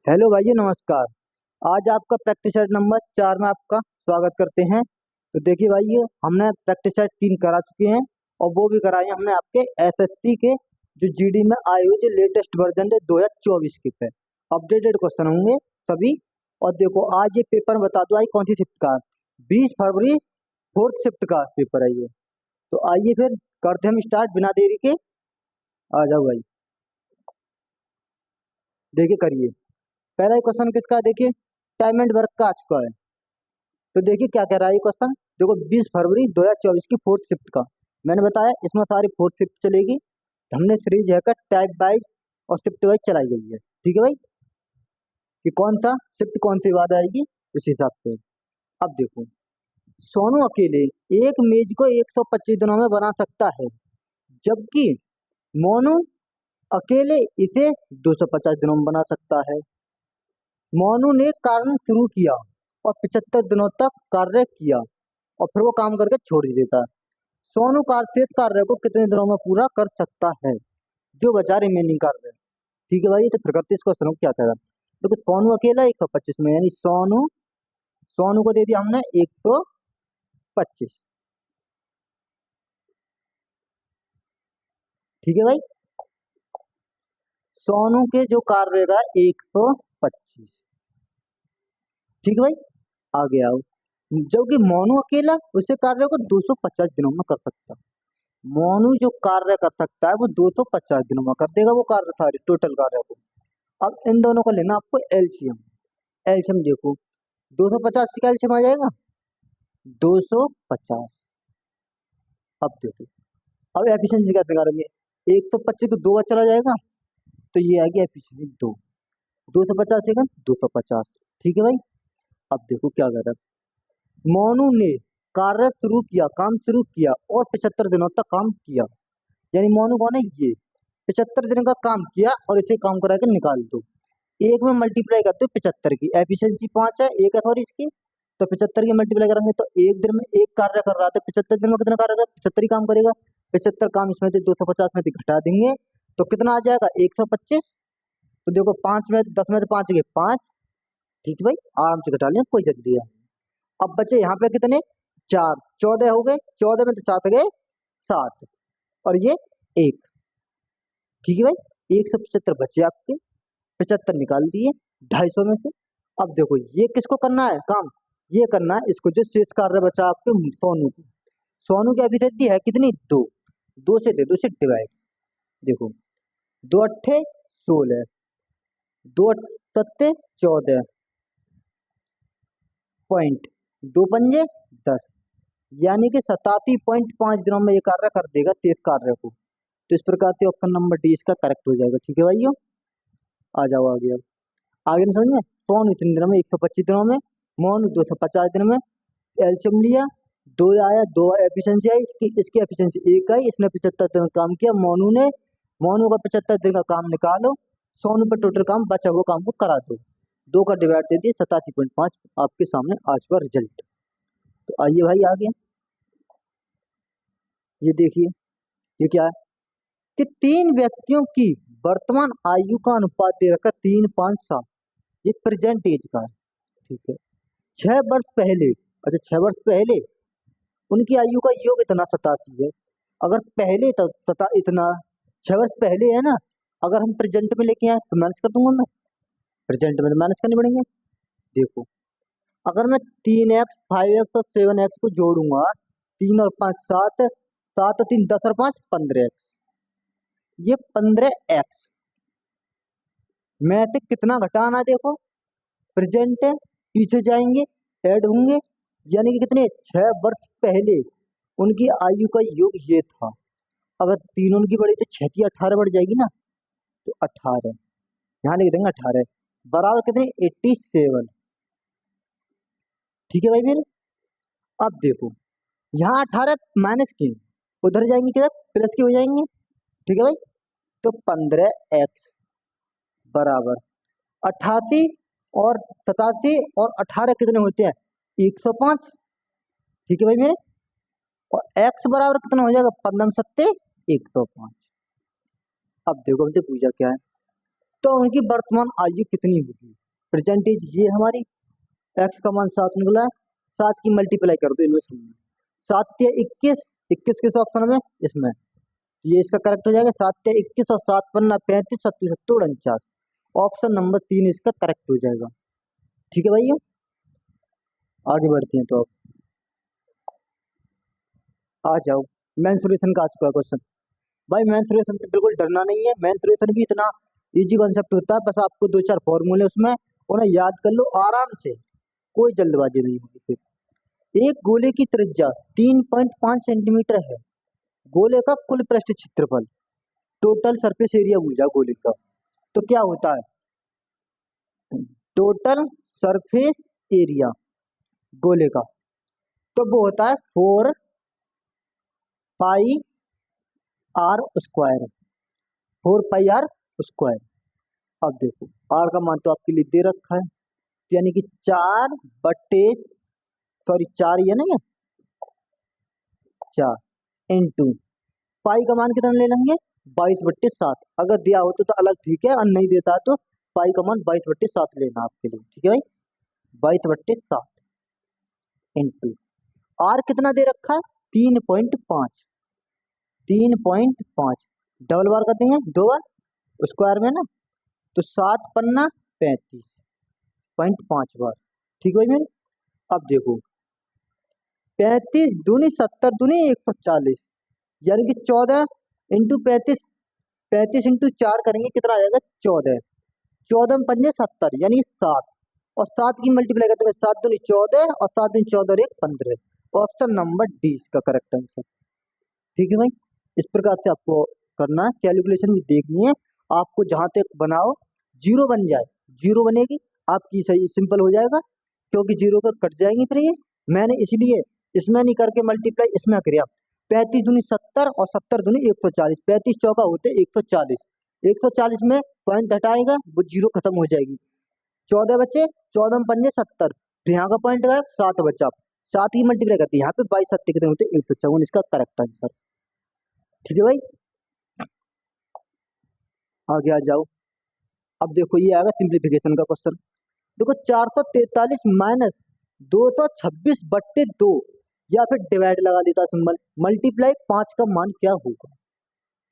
Hello भाइयों, नमस्कार। आज आपका प्रैक्टिस सेट नंबर 4 में आपका स्वागत करते हैं। तो देखिए भाइयों, हमने प्रैक्टिस सेट 3 करा चुके हैं और वो भी कराए हैं हमने आपके एसएससी के जो जीडी में आए हुए जो लेटेस्ट वर्जन है 2024 के पे अपडेटेड क्वेश्चन होंगे सभी। और देखो आज ये पेपर बता दो, आज कौन सी शिफ्ट का 20 फरवरी फोर्थ शिफ्ट का पेपर है ये। तो आइए फिर करते हम स्टार्ट बिना देरी के। आ जाओ भाई, देखिए करिए। पहला क्वेश्चन किसका है? देखिए टाइम एंड वर्क का आ चुका है। तो देखिए क्या कह रहा है ये क्वेश्चन। देखो 20 फरवरी 2024 की फोर्थ शिफ्ट का मैंने बताया, इसमें सारी फोर्थ शिफ्ट चलेगी। हमने सीरीज है का टाइप वाइज और शिफ्ट वाइज चलाई गई है। ठीक है भाई, कि कौन सा शिफ्ट कौन सी बात आएगी उस हिसाब से। अब देखो, सोनू अकेले एक मेज को 125 दिनों में बना सकता है, जबकि मोनू अकेले इसे 250 दिनों में बना सकता है। मोनू ने कार्य शुरू किया और 75 दिनों तक कार्य किया और फिर वो काम करके छोड़ ही देता है। सोनू शेष कार्य को कितने दिनों में पूरा कर सकता है, जो बचा रिमेनिंग कार्य। ठीक है भाई, तो फिर करते इसको सुनो क्या कह रहा है। देखो सोनू अकेला 125 में, यानी सोनू सोनू को दे दिया हमने 125। ठीक है भाई, सोनू के जो कार्य का 125। ठीक है भाई, आगे आओ। जबकि मोनू अकेला उसे कार्य को 250 दिनों में कर सकता है। मोनू जो कार्य कर सकता है वो 250 दिनों में कर देगा वो कार्य, सारे टोटल कार्य को। अब इन दोनों का लेना आपको एलसीएम। एलसीएम देखो, 250 का एलसीएम आ जाएगा 250। अब देखो, अब एफिशिएंसी कैसे निकालेंगे। 125 को 2 बार चला जाएगा तो ये आ गया एफिशिएंसी 250 सेकंड 250। ठीक है भाई, अब देखो क्या कर रहा है। मोनू ने कार्य शुरू किया, काम शुरू किया और 75 दिनों तक काम किया। यानी मोनू कौन है? ये 75 दिन का काम किया और इसे काम करा के निकाल दो। एक में मल्टीप्लाई करते हो 75 की, एफिशिएंसी 5 है, एक है सॉरी इसकी। तो 75 की मल्टीप्लाई करेंगे तो एक दिन में एक कार्य कर रहा था, 75 दिन में कितना कार्य कर 75 ही काम करेगा। 75 काम इसमें से 250 में से घटा देंगे तो कितना आ जाएगा 125। तो देखो 5 में 10 में से 5 गए 5। ठीक है भाई, आराम से घटा लें, कोई जल्दी है। अब बचे यहाँ पे कितने? 4, 14 हो गए, 14 में से 7 गए 7 और ये 1। ठीक है भाई, 175 बचे आपके, 75 निकाल दिए 250 में से। अब देखो ये किसको करना है काम, ये करना है इसको जो शेष कार्य बचा आपके सोनू को। सोनू की अभिव्यक्ति है कितनी? 2। 2 से दे 2 से डिवाइड। देखो 2 अट्ठे 16, 2 सत्ते 14 पॉइंट, 2 पंजे 10, यानी कि 87.5 दिनों में ये कार्य कर देगा शेष कार्य को। तो इस प्रकार से ऑप्शन नंबर डी इसका करेक्ट हो जाएगा। ठीक है भाइयों, आ जाओ आगे। अब आगे नहीं समझ में। सोनू इतने दिनों में 125 दिनों में, मोनू 250 दिन में। एल्शियम लिया, 2 आया, 2 एफिशिएंसी आई इसकी, इसकी एफिशिएंसी 1 आई, इसने 75 दिन का काम किया मोनू ने। मोनू का 75 दिन का काम निकालो, सोनू पर टोटल काम बचा वो काम को करा दो। 2 का डिवाइड दे दिए 87.5, आपके सामने आज का रिजल्ट। तो आइए भाई आगे, ये देखिए ये क्या है कि 3 व्यक्तियों की वर्तमान आयु का अनुपात दे रखा 3 5 7। ये प्रेजेंट एज का है। ठीक है, 6 वर्ष पहले, अच्छा 6 वर्ष पहले उनकी आयु का योग इतना 87 है। अगर पहले तक तथा इतना 6 वर्ष पहले है ना, अगर हम प्रेजेंट में लेके आए तो माइनस कर दूंगा मैं। प्रेजेंट में तो माइनस करने पड़ेंगे। देखो, अगर मैं 3x 5x और 7x को जोड़ूंगा, 3 और 5 7, 7 और 3 10 और 5 15x। ये 15x में से कितना घटाना है देखो, प्रेजेंट है, पीछे जाएंगे ऐड होंगे, यानी कि कितने 6 वर्ष पहले उनकी आयु का योग ये था। अगर तीनों की बढ़ी तो 6 × 18 बढ़ जाएगी ना, तो 18 यहाँ लिख देंगे 18 बराबर कितने 87। ठीक है भाई मेरे। अब देखो यहाँ 18 माइनस की उधर जाएंगे किधर प्लस के हो जाएंगे। ठीक है भाई, तो 15x बराबर 88 और 87 और 18 कितने होते हैं 105। ठीक है भाई मेरे, और x बराबर कितना हो जाएगा 15 सत्ते 105। अब देखो हमसे पूछा क्या है, तो उनकी वर्तमान आयु कितनी होगी। प्रेजेंट एज ये हमारी, एक्स का मान 7 निकला है, 7 की मल्टीप्लाई कर दो इनमें से, 7 या 21, 21 किस ऑप्शन में, इसमें, ये इसका करेक्ट हो जाएगा। 7 या 21 और 7 पन्ना 35, 37 49, ऑप्शन नंबर 3 इसका करेक्ट हो जाएगा। ठीक है भैया, आगे बढ़ते हैं। तो अब आ जाओ, मेंस्ट्रुएशन का आ चुका है क्वेश्चन। भाई मेंस्ट्रुएशन से बिल्कुल डरना नहीं है, मेंस्ट्रुएशन भी इतना इजी कॉन्सेप्ट होता है, बस आपको 2-4 फॉर्मूले उसमें उन्हें याद कर लो आराम से, कोई जल्दबाजी नहीं होगी। फिर एक गोले की त्रिज्या 3.5 सेंटीमीटर है, गोले का कुल पृष्ठ क्षेत्रफल, टोटल सरफेस एरिया पूछा गोले का, तो क्या होता है, टोटल सरफेस एरिया गोले का, तो वो होता है 4 pi R square, 4 pi R square. अब देखो आर का मान तो आपके लिए दे रखा है, यानी कि 4 ये नहीं है, 4 इंटू पाई का मान कितना ले लेंगे, 22/7। अगर दिया हो तो अलग ठीक है, और नहीं देता है तो पाई का मान 22/7 लेना आपके लिए, ठीक है भाई, 22/7 इंटू आर कितना दे रखा है, 3.5, 3.5 डबल बार कर देंगे 2 बार स्क्वायर में ना, तो 7 पन्ना 35.5 बार। ठीक है भाई, अब देखो 35 दूनी 70 दूनी 140, यानी कि 14 इंटू 35, 35 इंटू 4 करेंगे कितना आ जाएगा 14, 14 में 5 70 यानी 7, और 7 की मल्टीप्लाई करते हैं 7 दूनी 14 और 7 दूनी 14 और 1 15, ऑप्शन नंबर डी इसका करेक्ट आंसर। ठीक है भाई, इस प्रकार से आपको करना है, कैलकुलेशन भी देखनी है आपको, जहां तक बनाओ जीरो बन जाए, जीरो बनेगी आपकी सही सिंपल हो जाएगा, क्योंकि जीरो का कट जाएंगे फिर ये, मैंने इसलिए इसमें नहीं करके मल्टीप्लाई इसमें किया, 35 दूनी 70 और 70 दूनी 140, 35 चौका होते 140, 140 में पॉइंट हटाएगा वो जीरो खत्म हो जाएगी, 14 बचे, 14 में 5 70, फिर यहाँ का पॉइंट गया 7 बचा, 7 की मल्टीप्लाई करते हैं यहाँ पे 22 7 कितने होते 154, इसका करेक्ट आंसर। ठीक है भाई, आगे आ जाओ। अब देखो ये आएगा सिंप्लीफिकेशन का क्वेश्चन, देखो 443 माइनस 226/2, या फिर डिवाइड लगा देता सिंबल, मल्टीप्लाई 5 का मान क्या होगा।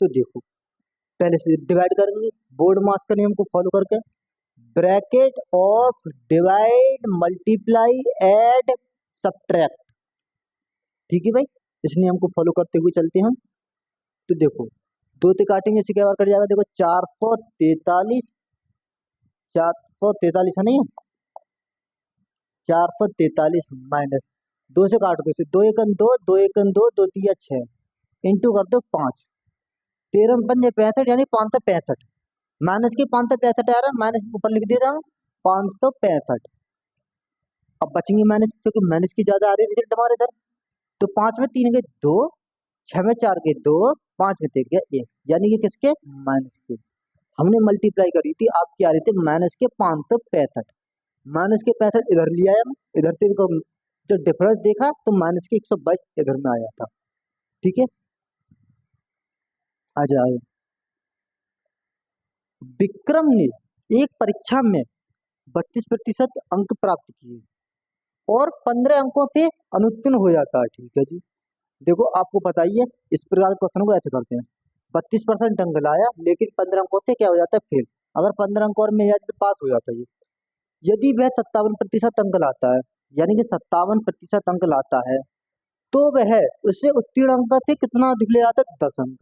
तो देखो पहले से डिवाइड करेंगे बोर्ड मास का नियम को फॉलो करके, bracket of divide multiply add subtract. ठीक है भाई, इस नियम को फॉलो करते हुए चलते हैं। तो देखो 2 से काटेंगे इसे क्या बार कट जाएगा, देखो 443, 443 है नहीं, 443 माइनस 2 से काट दो इसे, 2 एकन 2, 2 एकन 2, 2 तिया 6, इंटू कर दो 5, 13 में 5 65 यानी 565, माइनस की 565 आ रहा है, माइनस ऊपर लिख दे रहा हूँ 565। अब बचेंगे माइनस, क्योंकि माइनस की ज्यादा आ रही है रिजल्ट हमारे इधर, तो 5 में 3 गए 2, 6 में 4 गए 2, 5 में 3 गया 1, यानी कि किसके, माइनस के। हमने मल्टीप्लाई करी थी, आपकी आ रही थी माइनस के 565, माइनस के 65 इधर लिया है, इधर से इनको जो डिफरेंस देखा तो माइनस के 122 इधर में आया था। ठीक है, आ जाए। विक्रम ने एक परीक्षा में 32% अंक प्राप्त किए और 15 अंकों से अनुत्तीर्ण हो जाता है। ठीक है जी, देखो आपको पता ही है, इस प्रकार क्वेश्चन को ऐसे करते हैं, 32% अंक लाया लेकिन 15 अंकों से क्या हो जाता है फेल, अगर 15 अंक और मिल जाते तो पास हो जाता है। यदि वह 57% अंक लाता है, यानी कि 57% अंक लाता है, तो वह उससे उत्तीर्ण अंक से कितना अधिक ले आता है, 10 अंक,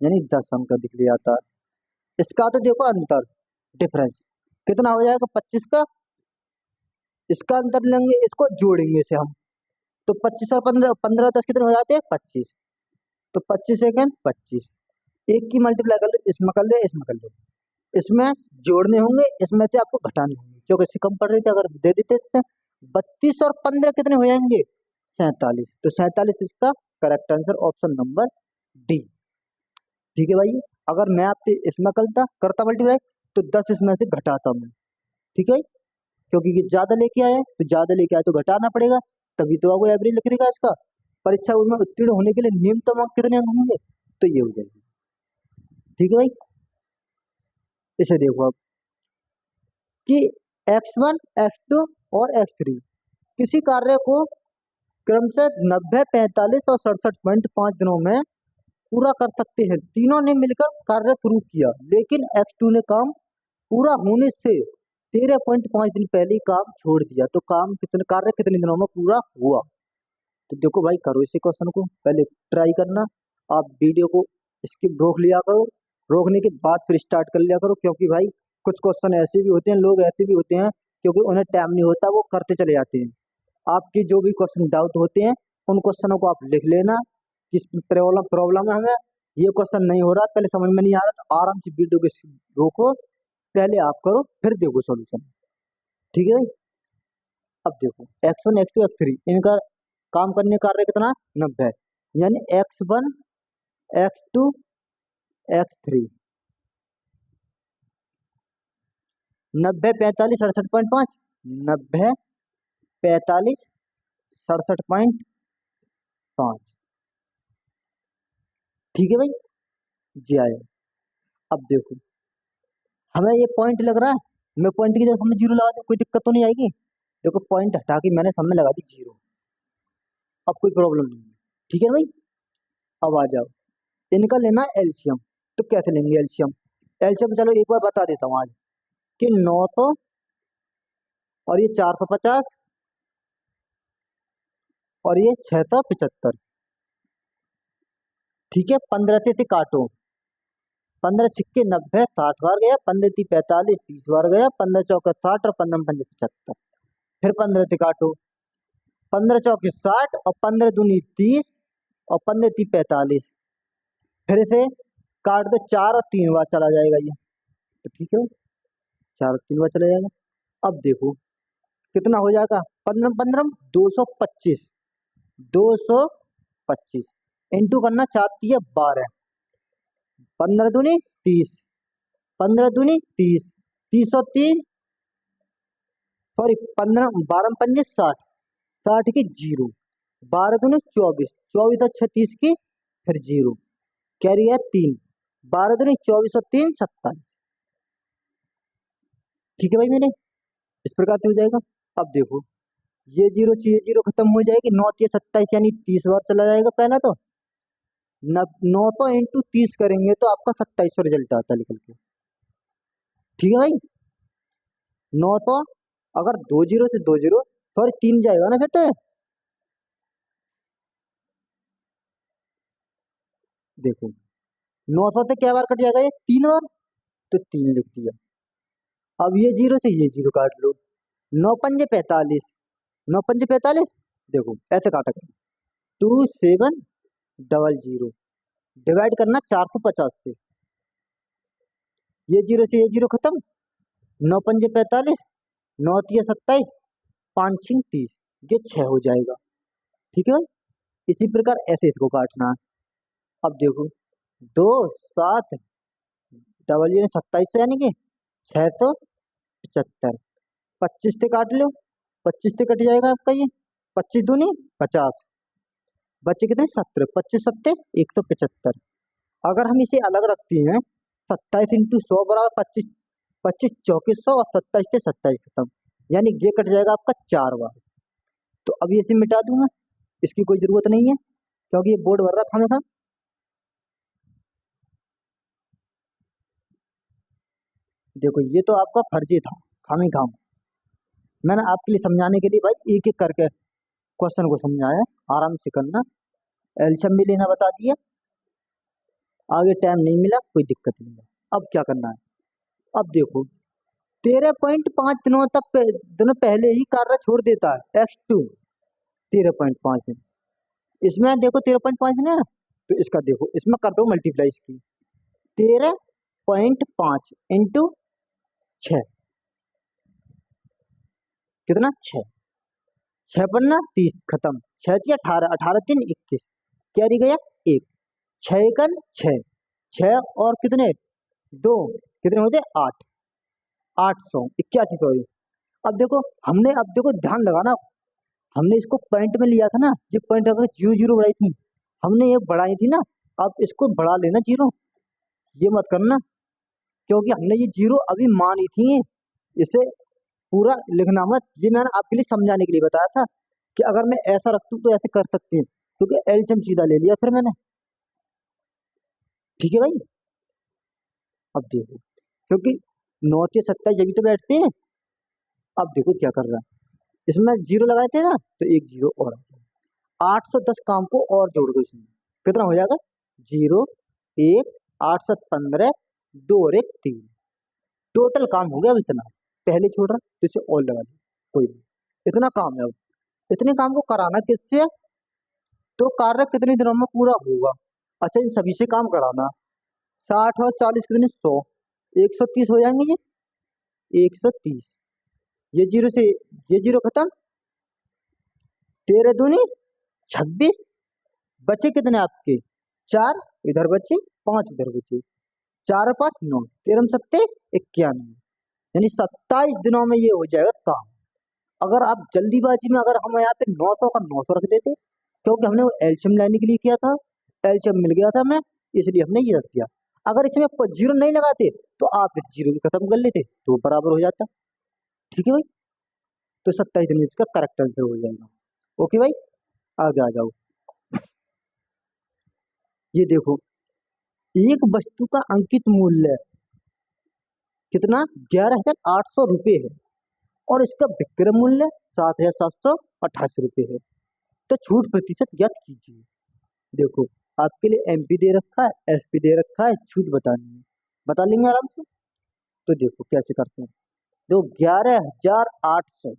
यानी 10 अंक अधिक ले आता है। इसका तो देखो अंतर, डिफरेंस कितना हो जाएगा 25 का, इसका अंतर लेंगे, इसको जोड़ेंगे इसे हम, तो 25 और 15, 15 10 कितने हो जाते हैं 25, तो 25 सेकेंड 25, एक की मल्टीप्लाई कर लो, इसमें कर लो इसमें कर लो, इसमें जोड़ने होंगे इसमें से आपको घटाने होंगे, क्योंकि इससे कम पड़ रही थी, अगर दे देते थे 32 और 15 कितने हो जाएंगे 47, तो 47 इसका correct answer, option number D. ठीक है भाई, अगर मैं आपसे इसमें करता करता मल्टीप्लाई तो 10 इसमें से घटाता मैं। ठीक है, क्योंकि ये ज्यादा लेके आया है तो ज्यादा लेके आया तो घटाना पड़ेगा, तभी तो आपको एवरेज लिखेगा इसका। परीक्षा में उत्तीर्ण होने के लिए न्यूनतम अंक कितने अंक होंगे, तो ये हो जाएगी। ठीक है भाई, इसे देखो आप, कि x1, x2 और x3 किसी कार्य को क्रमशः 90, 45 और 67.5 दिनों में पूरा कर सकते हैं। तीनों ने मिलकर कार्य शुरू किया, लेकिन x2 ने काम पूरा होने से 13.5 दिन पहले ही काम छोड़ दिया। तो कार्य कितने दिनों में पूरा हुआ? तो देखो भाई, करो इसी क्वेश्चन को, पहले ट्राई करना। आप वीडियो को स्किप रोक लिया करो, रोकने के बाद फिर स्टार्ट कर लिया करो, क्योंकि भाई कुछ क्वेश्चन ऐसे भी होते हैं, लोग ऐसे भी होते हैं क्योंकि उन्हें टाइम नहीं होता, वो करते चले जाते हैं। आपकी जो भी क्वेश्चन डाउट होते हैं उन क्वेश्चनों को आप लिख लेना, किस प्रॉब्लम प्रॉब्लम है हमें, ये क्वेश्चन नहीं हो रहा, पहले समझ में नहीं आ रहा, तो आराम से वीडियो को रोको, पहले आप करो फिर देखो सॉल्यूशन। ठीक है भाई। अब देखो x1, x2, x3 इनका काम करने का कार्य कितना? 90। यानी x1, x2, x3 90, 45, 67.5, 90, 45, 67.5। ठीक है भाई, जी आया। अब देखो हमें ये पॉइंट लग रहा है, मैं पॉइंट की जगह हमें जीरो लगा दूं, कोई दिक्कत तो नहीं आएगी? देखो पॉइंट हटा के मैंने सामने लगा दी जीरो, अब कोई प्रॉब्लम नहीं है। ठीक है भाई। अब आ जाओ, इनका लेना एलसीएम। तो कैसे लेंगे एलसीएम? एलसीएम चलो एक बार बता देता हूँ आज, कि 900 और ये 450 और ये 675। ठीक है, 15 से इसे काटो, 15 छिक्के 90, 60 बार गया, 15 ती 45, 30 बार गया, 15 चौके 60 और 15 पंजे 75। फिर 15 से काटो, 15 चौके 60 और 15 दूनी 30 और 15 ती 45। फिर इसे काट दो, 4 और 3 बार चला जाएगा ये। तो ठीक है, 4 और 3 बार चला जाएगा। अब देखो कितना हो जाएगा, 15 15 225, 225 इंटू करना, 4 है 12, 15 दूनी 30, 15 दूनी 30, 30 और 3 सॉरी 15, 12 पंजे 60, 60 की जीरो, 12 दूनी 24, 24 और 36 की फिर जीरो, कैरी है 3, 12 दूनी 24 और 3 27। ठीक है भाई मेरे, इस प्रकार से हो जाएगा। अब देखो ये जीरो से ये जीरो खत्म हो जाएगी, 9 या 27 यानी 30 बार चला जाएगा पहला। तो 900 इंटू 30 करेंगे तो आपका 2700 रिजल्ट आता है निकल के। ठीक है भाई, 900 अगर दो जीरो से दो जीरो सॉरी 3 जाएगा ना फिर तो, देखो 900 से क्या बार कट जाएगा, ये 3 बार, तो 3 लिख दिया। अब ये जीरो से ये जीरो काट लो, 9 पंजे 45, 9 पंजे 45, देखो ऐसे काटा करो, 2700 डिवाइड करना 450 से, ये जीरो से ये जीरो खत्म, 9 पंजे 45, 9 तिया 27, 5 छिंग 30, ये 6 हो जाएगा। ठीक है भाई, इसी प्रकार ऐसे इसको काटना है। अब देखो 2 7 डबल जीरो 2700 यानी कि 675, 25 से काट लो, 25 से कट जाएगा आपका ये, 25 दूनी 50, बचे कितने 17, 25 सत्ते 175। अगर हम इसे अलग रखते हैं, 27 इंटू 100 बराबर 25, 25 चौके 100 और 27 से 27 खत्म, यानी ये कट जाएगा आपका 4 बार। तो अब ये इसे मिटा दूंगा, इसकी कोई जरूरत नहीं है क्योंकि ये बोर्ड भर रखा था। देखो ये तो आपका फर्जी था, खामी खाम, मैंने आपके लिए समझाने के लिए भाई एक एक करके क्वेश्चन को समझाया, आराम से करना। एल्शियम भी लेना बता दिया, आगे टाइम नहीं मिला कोई दिक्कत नहीं है। अब क्या करना है, अब देखो 13.5 दिनों तक दिनों पहले ही कार्य छोड़ देता है x2, 13.5 दिन। इसमें देखो 13.5 दिन है ना, तो इसका देखो इसमें कर दो मल्टीप्लाई इसकी, 13.5 इंटू 6, कितना 6, 6 पन्ना 30 खत्म, 6 थी 18, 18 3 21, क्या रह गया 1, 6 एकन 6, 6 और कितने 2, कितने होते 8, 881 सॉरी। अब देखो ध्यान लगाना, हमने इसको पॉइंट में लिया था ना, ये पॉइंट अगर जीरो जीरो बढ़ाई थी, हमने ये बढ़ाई थी ना, अब इसको बढ़ा लेना जीरो, ये मत करना क्योंकि हमने ये जीरो अभी मानी थी, इसे पूरा लिखना मत, ये मैंने आपके लिए समझाने के लिए बताया था कि अगर मैं ऐसा रखतूं तो ऐसे कर सकते हैं, क्योंकि एलसीएम सीधा ले लिया फिर मैंने। ठीक है भाई। अब देखो, क्योंकि 9 से 27 जब भी तो बैठते हैं। अब देखो क्या कर रहा है, इसमें जीरो लगाए थे ना, तो एक जीरो और आ गया। 810 काम को और जोड़ दो इसमें, कितना हो जाएगा? जीरो, एक, 815, दो और एक तीन, टोटल काम हो गया अब इतना। पहले छोड़ रहा तो इसे और लगा दो, कोई नहीं, इतना काम है अब। इतने काम को कराना किससे है? तो कार्य कितने दिनों में पूरा होगा? अच्छा, इन सभी से काम कराना। 60 और 40 कितने? 100, 130 हो जाएंगे ये, 130। ये जीरो से ये जीरो खत्म, 13 दूनी 26, बचे कितने आपके? 4 इधर बचे, 5 इधर बचे, 4 और 5 9, 13 सत्ते 91, यानी 27 दिनों में ये हो जाएगा काम। अगर आप जल्दीबाजी में, अगर हम यहाँ पे 900 का 900 रख देते, क्योंकि हमने वो एल्शियम लेने के लिए किया था, एल्शियम मिल गया था हमें, इसलिए हमने ये रख दिया। अगर इसमें जीरो नहीं लगाते तो आप इस जीरो को खत्म कर लेते तो बराबर हो जाता। ठीक है भाई, तो 27 दिन में इसका करेक्ट आंसर हो जाएगा। ओके भाई, आगे आ जाओ। ये देखो, एक वस्तु का अंकित मूल्य कितना? 11,800 रुपये है, और इसका विक्रय मूल्य 7,788 रुपये है। तो छूट प्रतिशत ज्ञात कीजिए। देखो, आपके लिए एमपी दे रखा है, एसपी दे रखा है, छूट बतानी है, बता लेंगे आराम से। तो देखो कैसे करते हैं। तो 11,800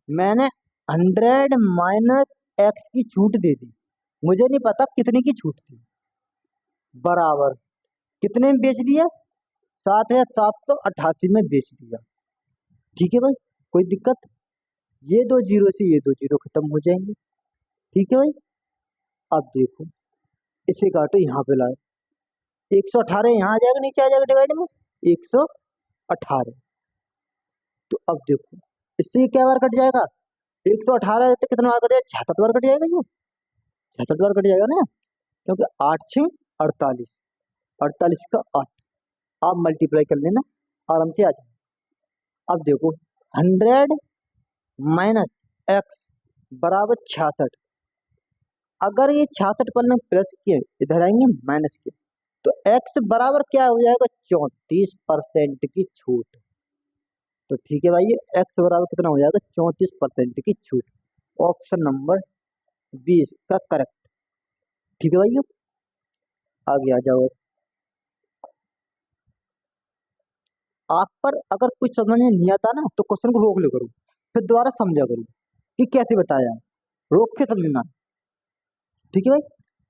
मैंने 100 - x की छूट दे दी, मुझे नहीं पता कितने की छूट थी, बराबर कितने में बेच दिया? 7,788 में बेच दिया। ठीक है भाई, कोई दिक्कत? ये दो जीरो से ये दो जीरो खत्म हो जाएंगे। ठीक है भाई। अब देखो, इसे काटो, यहाँ पे लाओ, 118 यहाँ आ जाएगा, नीचे आ जाएगा डिवाइड में, 118। तो अब देखो, इससे क्या बार कट जाएगा? 118 तो कितना बार कट जाएगा? 66 बार कट जाएगा, ये 66 बार कट जाएगा ना, क्योंकि 8 6 48, 48 का 8, आप मल्टीप्लाई कर लेना, आराम से आ जाए। अब देखो, 100 - x बराबर 66। अगर ये 66 पर ने प्लस किए, इधर आएंगे माइनस के, तो x बराबर क्या हो जाएगा? 34% की छूट। तो ठीक है भाई, ये x बराबर कितना हो जाएगा? 34% की छूट। ऑप्शन नंबर 20 का करेक्ट। ठीक है भाई, आगे आ जाओ। आप पर अगर कुछ समझ में नहीं आता ना, तो क्वेश्चन को रोक ले करो, फिर दोबारा समझा करो कि कैसे बताया, रोक के समझना। ठीक है भाई,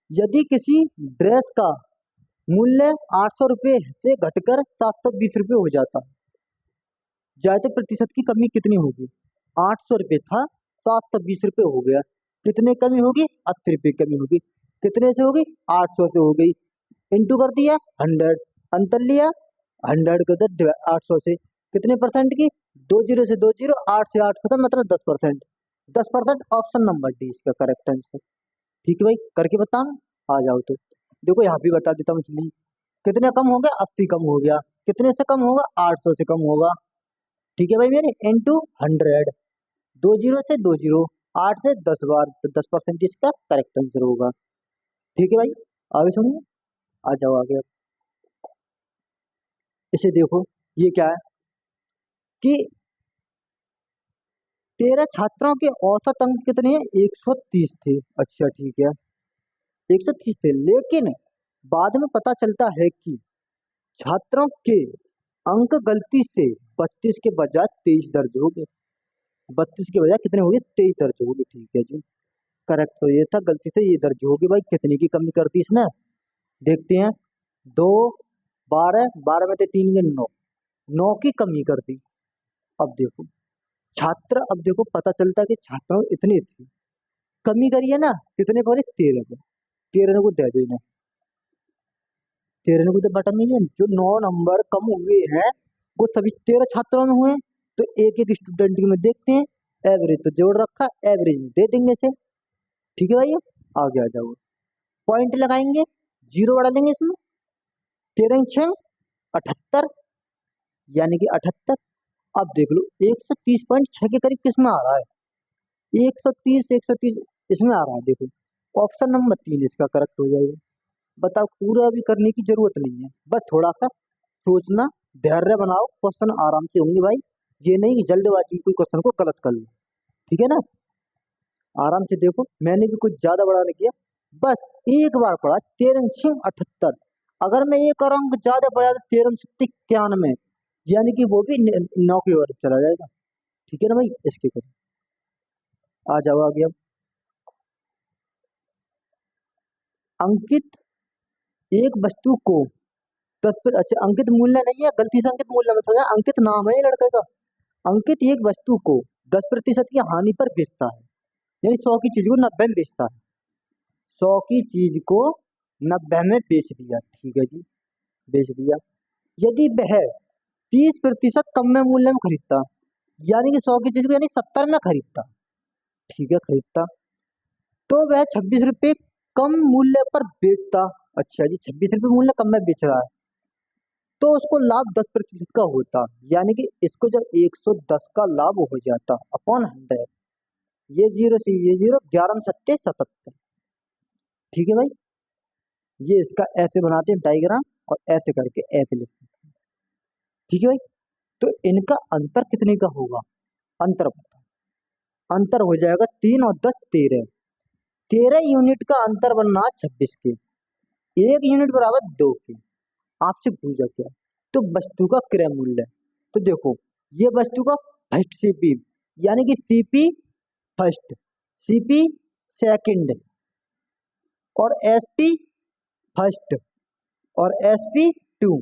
यदि किसी ड्रेस का मूल्य 800 रुपये से घटकर 720 रुपये हो जाता, जायते प्रतिशत की कमी कितनी होगी? 800 रुपये था, 720 रुपये हो गया, कितने कमी होगी? 80 रुपये कमी होगी। कितने से होगी? 800 से हो गई, इंटू कर दिया 100, अंतर लिया 100 के उधर 800 से, कितने परसेंट की? दो जीरो से दो जीरो, 8 से 8 खत्म, मतलब 10%। 10%, ऑप्शन नंबर डी इसका करेक्ट आंसर। ठीक है भाई, करके बताना। आ जाओ तो देखो, यहाँ भी बता देता हूँ इसलिए। कितने कम हो गया? 80 कम हो गया। कितने से कम होगा? 800 से कम होगा। ठीक है भाई मेरे, इंटू 100, दो जीरो से दो जीरो, 8 से 10 बार, तो 10% इसका करेक्ट आंसर होगा। ठीक है भाई, आगे सुनिए, आ जाओ आगे। इसे देखो, ये क्या है कि 13 छात्रों के औसत अंक कितने हैं? 130 थे। अच्छा ठीक है, 130 थे, लेकिन बाद में पता चलता है कि छात्रों के अंक गलती से 32 के बजाय 23 दर्ज हो गए। 32 के बजाय कितने हो गए? 23 दर्ज हो गए। ठीक है जी, करेक्ट तो ये था, गलती से ये दर्ज हो गए। भाई कितने की कमी कर दी इसने? देखते हैं। दो, 12, 12 में से 3 में 9, 9 की कमी कर दी। अब देखो छात्र, अब देखो पता चलता है कि छात्रों इतनी थी, कमी करी है ना, कितने पर? 13 पर। 13 को दे दो इन्हें, 13 को तो बटन नहीं है। जो 9 नंबर कम हुए हैं, वो सभी 13 छात्रों में हुए। तो एक एक स्टूडेंट में देखते हैं, एवरेज तो जोड़ रखा, एवरेज में दे देंगे इसे। ठीक है भाई, आगे आ जाओ, पॉइंट लगाएंगे, जीरो बढ़ा देंगे इसमें, 13 6 78, यानी कि 78। अब देख लो 130.6 के करीब किस में आ रहा है, 130 इसमें आ रहा है। देखो ऑप्शन नंबर 3 इसका करेक्ट हो जाएगा। बताओ, पूरा भी करने की जरूरत नहीं है, बस थोड़ा सा सोचना, धैर्य बनाओ, क्वेश्चन आराम से होंगे भाई। ये नहीं कि जल्दबाजी में कोई क्वेश्चन को गलत कर लो, ठीक है ना। आराम से देखो, मैंने भी कुछ ज्यादा बड़ा नहीं किया, बस एक बार पढ़ा 13×78। अगर मैं एक और अंक ज्यादा पढ़ा तो 13×91, यानी कि वो भी 9 की ओर चला जाएगा। ठीक है ना भाई, इसके करो। आ जाओ आगे अब। अंकित एक वस्तु को 10 पर, अच्छा अंकित मूल्य नहीं है, गलती से अंकित मूल्य मत समझना, अंकित नाम है ये लड़के का। अंकित एक वस्तु को 10% की हानि पर बेचता है, यानी 100 की चीज को 90 में बेचता है। 100 की चीज को 90 में बेच दिया, ठीक है जी, बेच दिया। यदि वह 30% कम में मूल्य में खरीदता, यानी कि 100 की चीज को यानी 70 में खरीदता, ठीक है खरीदता, तो वह 26 रुपये कम मूल्य पर बेचता। अच्छा जी, 26 रुपये मूल्य कम में बेच रहा है, तो उसको लाभ 10% का होता, यानी कि इसको जब 110 का लाभ हो जाता अपॉन 100, ये जीरो से ये जीरो, 11×7=77। ठीक है भाई, ये इसका ऐसे बनाते हैं डायग्राम, और ऐसे करके ऐसे लिखते हैं। ठीक है भाई, तो इनका अंतर कितने का होगा, अंतर बता। अंतर हो जाएगा 3 और 10 13, 13 यूनिट का अंतर बनना 26 के, 1 यूनिट बराबर 2 के। आपसे पूछा क्या, तो वस्तु का क्रय मूल्य। तो देखो, ये वस्तु का फर्स्ट सीपी, यानी कि सीपी फर्स्ट, सीपी सेकंड, और एसपी फर्स्ट, और एसपी टू।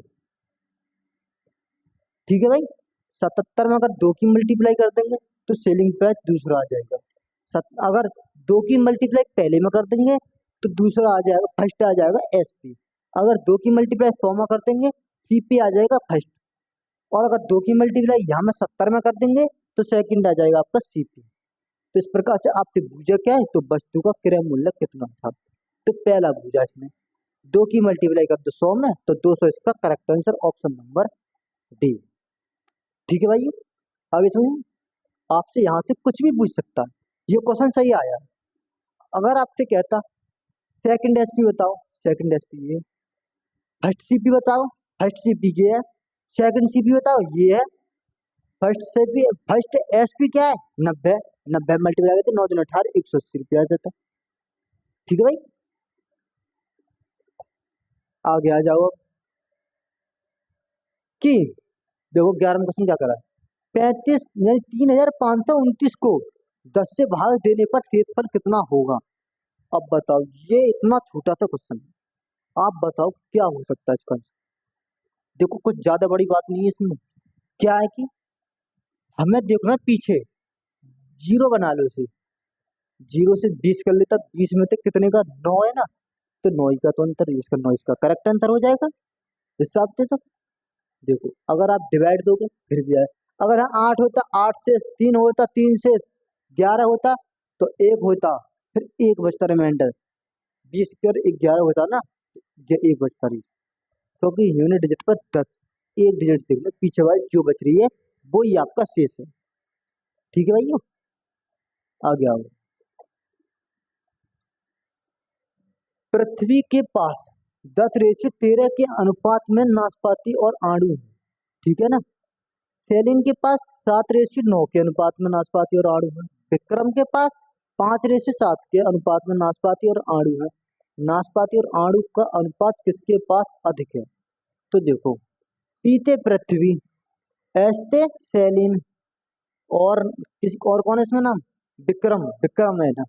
ठीक है भाई, 77 में अगर 2 की मल्टीप्लाई कर देंगे तो सेलिंग प्राइस दूसरा आ जाएगा। अगर 2 की मल्टीप्लाई पहले में कर देंगे तो दूसरा आ जाएगा, फर्स्ट आ जाएगा एसपी। अगर 2 की मल्टीप्लाई 100 में कर देंगे, सीपी आ जाएगा फर्स्ट। और अगर 2 की मल्टीप्लाई यहाँ में 70 में कर देंगे तो सेकंड आ जाएगा आपका सीपी। तो इस प्रकार से आपसे पूछा क्या है, तो वस्तु का क्रय मूल्य कितना था। तो पहला पूछा इसमें 2 की मल्टीप्लाई कर दो 100 में, तो 200 इसका correct answer option number D. ठीक है भाई, आगे सुनिए, आपसे यहाँ से कुछ भी पूछ सकता है। ये क्वेश्चन सही आया, अगर आपसे कहता सेकंड एसपी बताओ, सेकंड एसपी ये, फर्स्ट सीपी बताओ, फर्स्ट सीपी ये है, सेकंड सीपी बताओ ये है, फर्स्ट सीपी, फर्स्ट एसपी क्या है 90, 90 मल्टीप्लाई करते 9 दूनी 18, 180 रुपया आ जाता। ठीक है भाई, आगे आ जाओ अब। कि देखो 11 क्वेश्चन क्या करा है, 35 यानी 3529 को 10 से भाग देने पर शेषफल कितना होगा। अब बताओ, ये इतना छोटा सा क्वेश्चन है, आप बताओ क्या हो सकता है इसका आंसर? देखो कुछ ज्यादा बड़ी बात नहीं है इसमें, क्या है कि हमें देखना पीछे, जीरो बना लो इसे, जीरो से 20 कर लेता, 20 में से कितने का 9 है ना, तो 9 का तो अंतर, इसका 9 इसका करेक्ट आंसर हो जाएगा इस हिसाब से। तो देखो अगर आप डिवाइड दोगे फिर भी आए, अगर हाँ 8 होता, 8 से 3 होता, 3 से 11 होता, तो 1 होता, फिर 1 बचता रिमाइंडर, 20 कर 11 होता ना, ये 1 बचता रही, क्योंकि यूनिट डिजिट पर 10, एक डिजिट देख लो पीछे वाली जो बच रही है वो ही आपका शेष है। ठीक है भाइयों, आगे आओ। पृथ्वी के पास 10:13 के अनुपात में नाशपाती और आड़ू है, ठीक है ना। सेलिन के पास 7:9 के अनुपात में नाशपाती और आड़ू है। विक्रम के पास 5:7 के अनुपात में नाशपाती और आड़ू है। नाशपाती और आड़ू का अनुपात किसके पास अधिक है। तो देखो, पीते पृथ्वी, एस्ते सेलिन, और किसी और कौन है इसमें नाम, विक्रम, विक्रम है ना,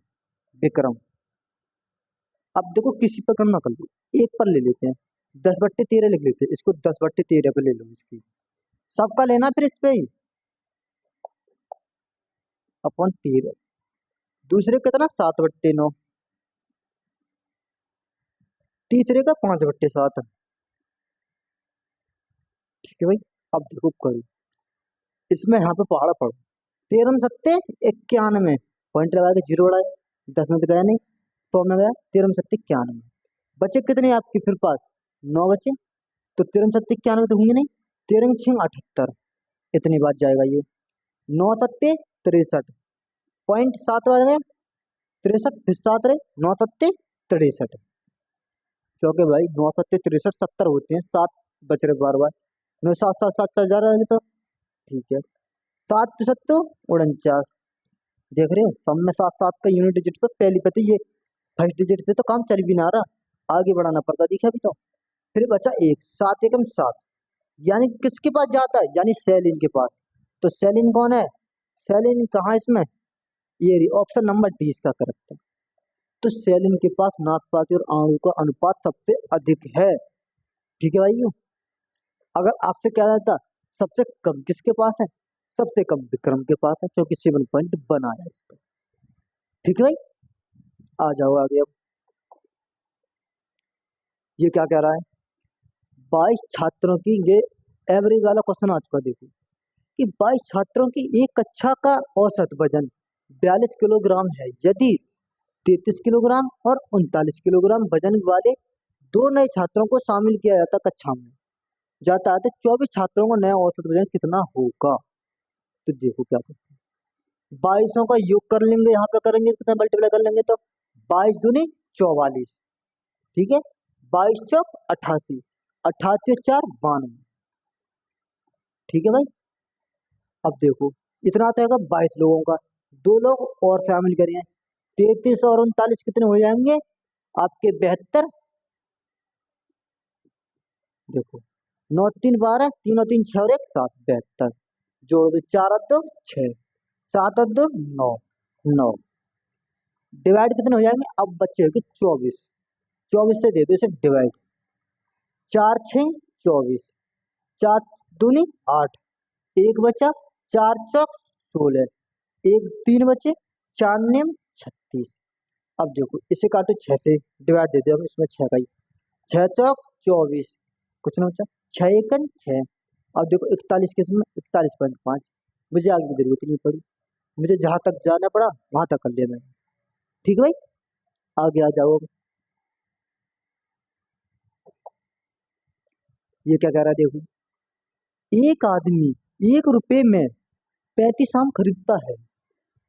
विक्रम। अब देखो किसी पर कम ना कर लो, एक पर ले लेते हैं, 10/13 लिख लेते हैं, इसको 10/13 पे ले लो, इसकी सबका लेना फिर इस पे ही अपॉन 13। दूसरे का कितना 7/9, तीसरे का 5/7। ठीक है भाई, अब देखो करो, इसमें यहाँ पे पहाड़ा पढ़ो, 13×7=91, पॉइंट लगा के जीरो उड़ाए, 10 में तो गया नहीं, 100 में गया, 13×7=91, बचे कितने आपके फिर पास 9 बचे, तो 13×7=91 तो होंगे नहीं, 13×6=78, इतनी बात जाएगा ये। 9 सत्ते 63 पॉइंट 7 आ गया। 63 फिर 7 रहे, 9 सत्ते 63। क्योंकि भाई 9 सत्ते 63 70 होते हैं, 7 बच रहे बार बार। 9 7 7 7 चल जा रहा है तो ठीक है। 7 सत्तो 49। देख रहे हो, सब में 7 7 का यूनिट डिजिट पे पहली पे तो ये फर्स्ट डिजिट से तो काम चल भी ना रहा, आगे बढ़ाना पड़ता दिखा भी तो। फिर बचा एक, 7 एकम 7। यानी किसके पास जाता है, यानी सेलिन के पास। तो सेलिन कौन है, सेलिन कहाँ है इसमें, ये ऑप्शन नंबर डी इसका करेक्ट है। तो सेलिन के पास नाशपाती और अणु का अनुपात सबसे अधिक है। ठीक है भाई। अगर आपसे क्या जाता, सबसे कम किसके पास है, सबसे कम विक्रम के पास है, क्योंकि 7.1 आया इसका। ठीक है भाई, आ जाओ आगे अब। ये क्या कह रहा है, 22 छात्रों की, ये एवरेज वाला क्वेश्चन आ चुका देखो, कि 22 छात्रों की एक कक्षा का औसत वजन 42 किलोग्राम है। यदि 33 किलोग्राम और 39 किलोग्राम वजन वाले दो नए छात्रों को शामिल किया जाता है तो 24 छात्रों का नया औसत वजन कितना होगा। तो देखो क्या करते हैं, 22 का योग कर लेंगे, यहाँ पे करेंगे कितना मल्टीप्लाई कर लेंगे तो 22 दूनी 44। ठीक है, 22 चौक 88, 88 और 4 92। ठीक है भाई। अब देखो, इतना आता है 22 लोगों का, दो लोग और शामिल करिए, 33 और 39 कितने हो जाएंगे आपके 72। देखो, 9 3 12, 3 और 3 6 और 1 7, 72। जोड़ दो, 4 और 2 6, 7 और 2 9, 9। डिवाइड कितने हो जाएंगे, अब बच्चे होगी 24, 24 से दे दो इसे डिवाइड। 4 6 24, 4 दूनी 8, एक बचा, 4 चौक 16, एक 3 बचे, 4 नेम 36। अब देखो इसे काटो 6 से, डिवाइड दे दो अब इसमें 6 का ही, 6 चौक 24, कुछ ना बचा, 6 एकन 6। अब देखो 41 किसमें, 41.5। मुझे आगे की जरूरत ही नहीं पड़ी, मुझे जहां तक जाना पड़ा वहां तक कर लिया मैंने। ठीक है भाई, आगे आ जाओ अब। ये क्या कह रहा है देखो, एक आदमी 1 रुपए में 35 आम खरीदता है।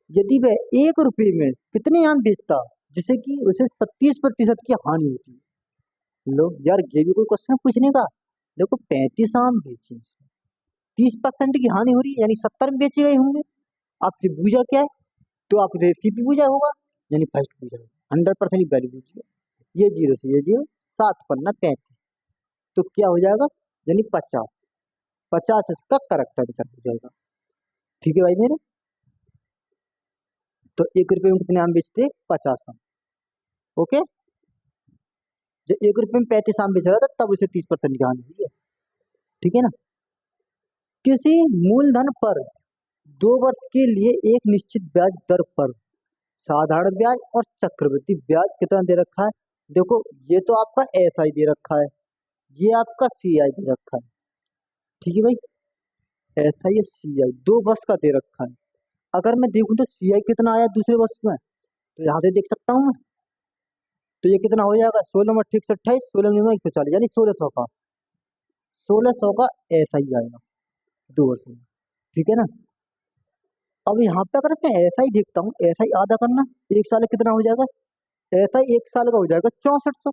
यदि वह 1 रुपए में कितने आम बेचता, जिससे कि उसे 37% की हानि होती है। लो यार, ये भी कोई क्वेश्चन पूछने का। देखो 35 आम बेचे, 30% की हानि हो रही है, यानी 70 में बेचे गए होंगे। आपकी पूजा क्या है, तो आप रेसिपी पूजा होगा, यानी फर्स्ट पूजा होगा, 100% वैल्यू पूछिए। ये जीरो से ये जीरो, 7 पन्ना 35, तो क्या हो जाएगा, यानी 50। 50 इसका करेक्ट आंसर हो जाएगा। ठीक है भाई मेरे, तो 1 रुपए में कितने आम बेचते, 50 आम। ओके, जब 1 रुपए में 35 आम बेच रहा था तब उसे 30% की हानि हुई है। ठीक है ना। किसी मूलधन पर 2 वर्ष के लिए एक निश्चित ब्याज दर पर साधारण ब्याज और चक्रवृद्धि ब्याज कितना दे रखा है। देखो, ये तो आपका एस आई दे रखा है, ये आपका सी आई दे रखा है। ठीक है भाई, एस आई या सी आई 2 वर्ष का दे रखा है। अगर मैं देखूं तो सी आई कितना आया दूसरे वर्ष में, तो यहाँ से देख सकता हूँ मैं। तो ये कितना हो जाएगा, 16 × 28, 16 × 140, यानी 1600 का, 1600 का एस आई आएगा 2 वर्ष में। ठीक है ना। अब यहाँ पे अगर मैं ऐसा ही देखता हूँ, ऐसा ही आधा करना, 1 साल का कितना हो जाएगा, ऐसा ही 1 साल का हो जाएगा 6400।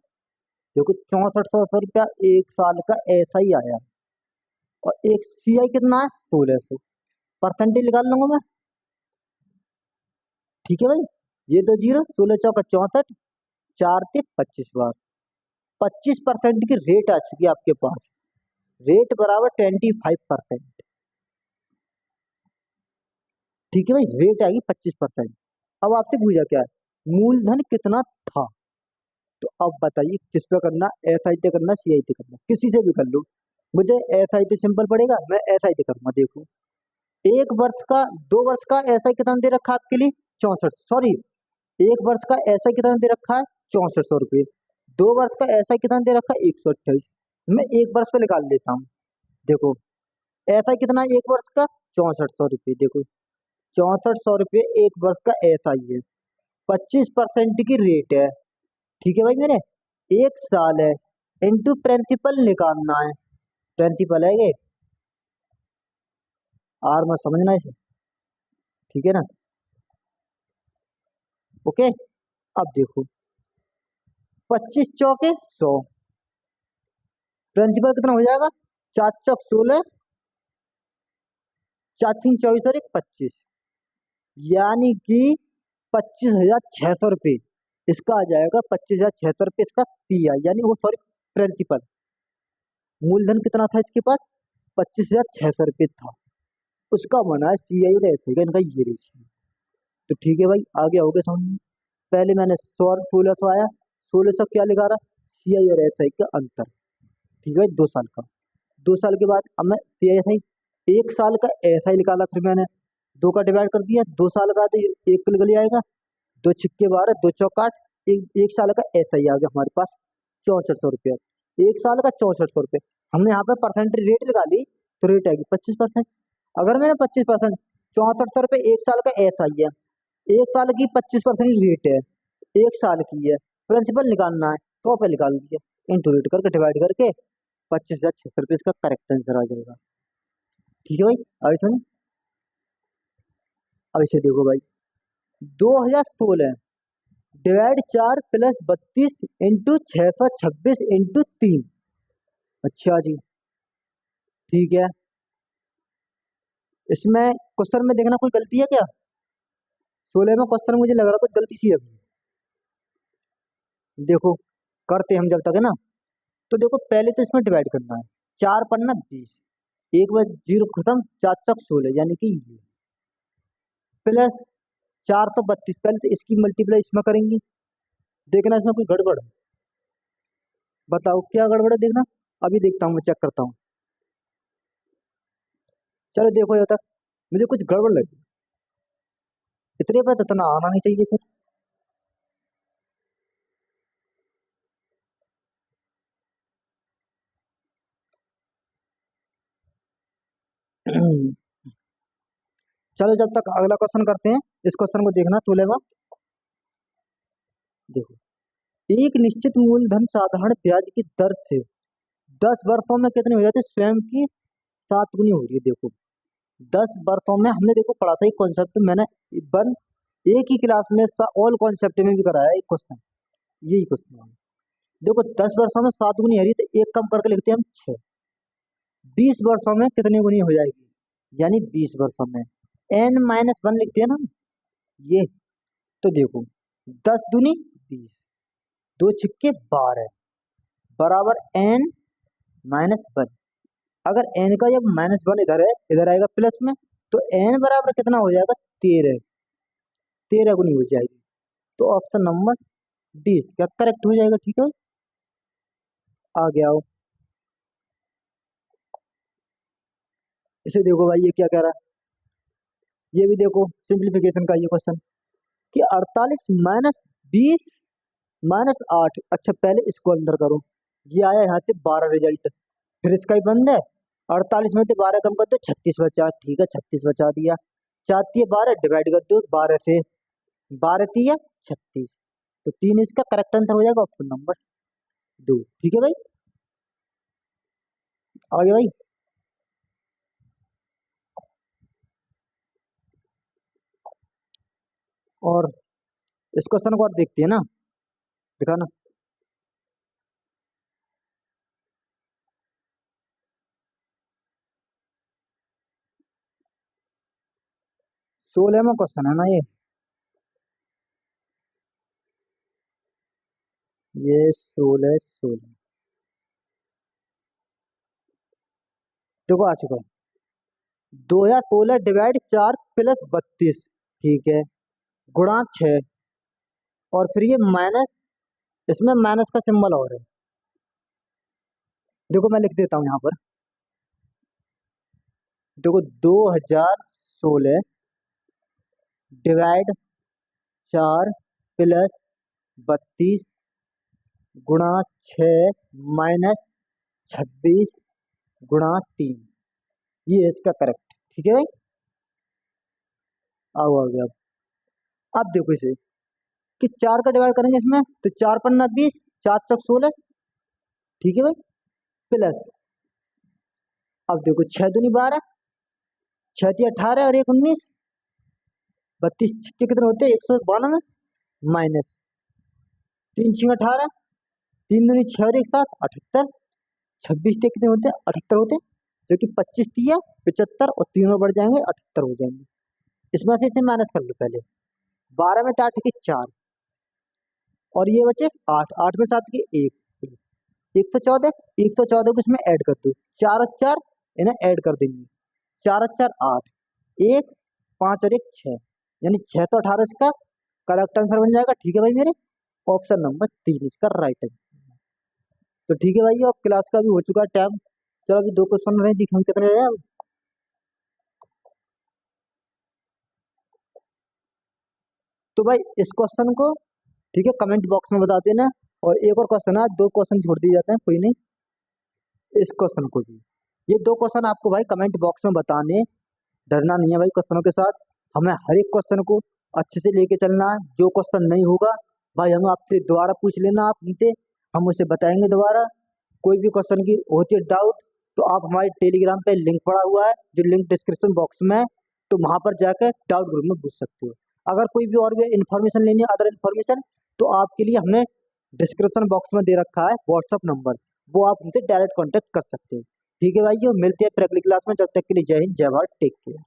देखो 6400 रुपया 1 साल का ऐसा ही आया। और एक सी आई कितना है, 1600, परसेंटेज निकाल लूंगा मैं। ठीक है भाई, ये दो जीरो, 16 × 4 = 64, 4 × 25 बार, 25% की रेट आ चुकी है आपके पास, रेट बराबर 25%। ठीक है भाई, रेट आएगी 25%। अब आपसे पूछा क्या है, मूलधन कितना था। तो अब बताइए किस पे करना, एस आई पे करना, सी आई पे करना, किसी से भी कर लो। मुझे एस आई पे सिंपल पड़ेगा, मैं एस आई पे करूंगा। देखो, 1 वर्ष का, 2 वर्ष का एस आई कितना दे रखा है आपके लिए, 64, सॉरी, 1 वर्ष का एस आई कितना दे रखा है, 6400 रुपये। 2 वर्ष का एस आई कितना दे रखा है, 128। मैं 1 वर्ष पे निकाल लेता हूँ। देखो, एस आई कितना है 1 वर्ष का, 6400 रुपये। देखो, 6400 रुपये 1 वर्ष का एस आई है, 25% की रेट है। ठीक है भाई मेरे, 1 साल है, इंटू प्रिंसिपल निकालना है, प्रिंसिपल है ये, आर मत समझना इसे, ठीक है ना। ओके, अब देखो 25 चौके 100, प्रिंसिपल कितना हो जाएगा, 4 चौक 16, 4 3 24 और 1 25, यानी कि 25,600 रुपये इसका आ जाएगा, 25,600 रुपये इसका CI, यानी वो सॉरी प्रिंसिपल। मूलधन कितना था इसके पास, 25,600 रुपये था, उसका बना है CI रेशो का, इनका ये रेशियो। तो ठीक है भाई, आगे हो गए समझ में। पहले मैंने 1600 आया, 1600 क्या लिखा रहा, CI और SI का अंतर, ठीक है भाई, 2 साल का। 2 साल के बाद अब मैं CI, 1 साल का SI निकाला, फिर मैंने 2 का डिवाइड कर दिया, 2 साल का तो एक निकल ही आएगा, 2 छिक्के 12, 2 चौक 8, एक साल का SI आ गया हमारे पास 6400 रुपये। 1 साल का 6400 रुपये, हमने यहाँ पे परसेंटेज रेट लगा ली, तो रेट आएगी 25%। अगर मैंने 25%, 6400 रुपये 1 साल का SI है, 1 साल की 25% रेट है, 1 साल की है, प्रिंसिपल निकालना है, 100 पे निकाल दिया, इंटू रेट करके डिवाइड करके 25,600 रुपये इसका करेक्ट आंसर आ जाएगा। ठीक है भाई, आगे सुनो। अब इसे देखो भाई, 2016 डिवाइड 4 + 32 इंटू 626 इंटू 3। अच्छा जी, ठीक है। इसमें क्वेश्चन में देखना कोई गलती है क्या, 16 में क्वेश्चन मुझे लग रहा कुछ गलती सी है अभी। देखो करते हम जब तक, है ना। तो देखो पहले तो इसमें डिवाइड करना है, 4 × 5 = 20, एक बार जीरो खत्म, 4 × 16 यानी कि ये, प्लस 432, पहले तो इसकी मल्टीप्लाई इसमें करेंगे, देखना इसमें कोई गड़बड़ है, बताओ क्या गड़बड़ है देखना, अभी देखता हूँ मैं, चेक करता हूँ। चलो देखो ये तक, मुझे कुछ गड़बड़ लगी, इतने पर तो इतना आना नहीं चाहिए फिर। चलो जब तक अगला क्वेश्चन करते हैं, इस क्वेश्चन को देखना 16 में। देखो, एक निश्चित मूलधन साधारण ब्याज की दर से 10 वर्षों में कितनी हो जाती है, स्वयं की 7 गुनी हो रही है। देखो 10 वर्षों में, हमने देखो पढ़ा था एक कॉन्सेप्ट, मैंने वन एक ही क्लास में ऑल कॉन्सेप्ट में भी कराया एक क्वेश्चन, यही क्वेश्चन है। देखो 10 वर्षों में 7 गुनी है रही, तो एक कम करके लिखते हैं हम 6। 20 वर्षों में कितनी गुनी हो जाएगी, यानी 20 वर्षों में n-1 लिखते हैं ना ये। तो देखो 10 दूनी 20, 2 छिक्के 12 बराबर n-1। अगर n का जब -1 इधर है, इधर आएगा प्लस में, तो n बराबर कितना हो जाएगा, 13। 13 गुनी हो जाएगी, तो ऑप्शन नंबर डी क्या करेक्ट हो जाएगा। ठीक है, आ गया हो। इसे देखो भाई, ये क्या कह रहा है, ये भी देखो सिंप्लीफिकेशन का ये क्वेश्चन, कि 48 - 20 - 8। अच्छा पहले इसको अंदर करो, ये आया यहाँ से 12 रिजल्ट, फिर इसका ही बंद है। 48 में से 12 कम कर दो, 36 बचा, ठीक है 36 बचा दिया, 4 × 12 डिवाइड कर दो 12 से, 12 × 3 = 36, तो 3 इसका करेक्ट आंसर हो जाएगा, ऑप्शन नंबर 2। ठीक है भाई, आगे भाई। और इस क्वेश्चन को और देखते हैं ना, दिखाना। 16वां क्वेश्चन है ना ये 16 देखो आ चुका है। 2016 डिवाइड 4 + 32, ठीक है, गुणा 6, और फिर ये माइनस, इसमें माइनस का सिंबल और है। देखो मैं लिख देता हूँ यहाँ पर, देखो 2016 डिवाइड 4 + 32 गुणा 6 माइनस 26 गुणा 3, ये है इसका करेक्ट। ठीक है भाई, आओ आ गया। अब देखो इसे, कि 4 का डिवाइड करेंगे इसमें, तो 4 × 15 = 20, 4 × 4 = 16, ठीक है भाई, प्लस, अब देखो 6 दूनी 12, छह तिया 18 और एक 19, 32 के कितने होते हैं 192 माइनस 3 6 18, 3 दूनी 6 और एक 7 78, 26 के कितने होते हैं 78 होते हैं, जो कि 25 तिया 75 और तीनों बढ़ जाएंगे 78 हो जाएंगे। इसमें से इसे माइनस कर लो पहले। 12 में 8 के 4 और ये बचे 8, 8 में 7 के 1, 114, 114 को इसमें ऐड कर दो, 4 और 4 इन्हें ऐड कर देंगे, 4 और 4 8, 1 5 और 1 6, यानी 6 तो 18 इसका करेक्ट आंसर बन जाएगा। ठीक है भाई मेरे, ऑप्शन नंबर 3 इसका राइट आंसर। तो ठीक है भाई, अब क्लास का भी हो चुका है टाइम। चलो अभी 2 क्वेश्चन रहे, दिखाऊं कितने रहे अब। तो भाई इस क्वेश्चन को ठीक है कमेंट बॉक्स में बता देना, और एक और क्वेश्चन है, आज 2 क्वेश्चन छोड़ दिए जाते हैं, कोई नहीं, इस क्वेश्चन को भी, ये 2 क्वेश्चन आपको भाई कमेंट बॉक्स में बताने, डरना नहीं है भाई क्वेश्चनों के साथ, हमें हर एक क्वेश्चन को अच्छे से लेके चलना है। जो क्वेश्चन नहीं होगा भाई हम आपसे दोबारा पूछ लेना, आप हमसे, हम उसे बताएंगे दोबारा। कोई भी क्वेश्चन की होती है डाउट, तो आप हमारे टेलीग्राम पे लिंक पड़ा हुआ है, जो लिंक डिस्क्रिप्शन बॉक्स में है, तो वहां पर जाकर डाउट ग्रुप में पूछ सकते हो। अगर कोई भी और भी इन्फॉर्मेशन लेनी है, अदर इन्फॉर्मेशन, तो आपके लिए हमने डिस्क्रिप्शन बॉक्स में दे रखा है व्हाट्सअप नंबर, वो आप हमसे डायरेक्ट कॉन्टेक्ट कर सकते हो। ठीक है भाई, मिलते हैं फिर अगली क्लास में, जब तक के लिए जय हिंद जय भारत, टेक केयर।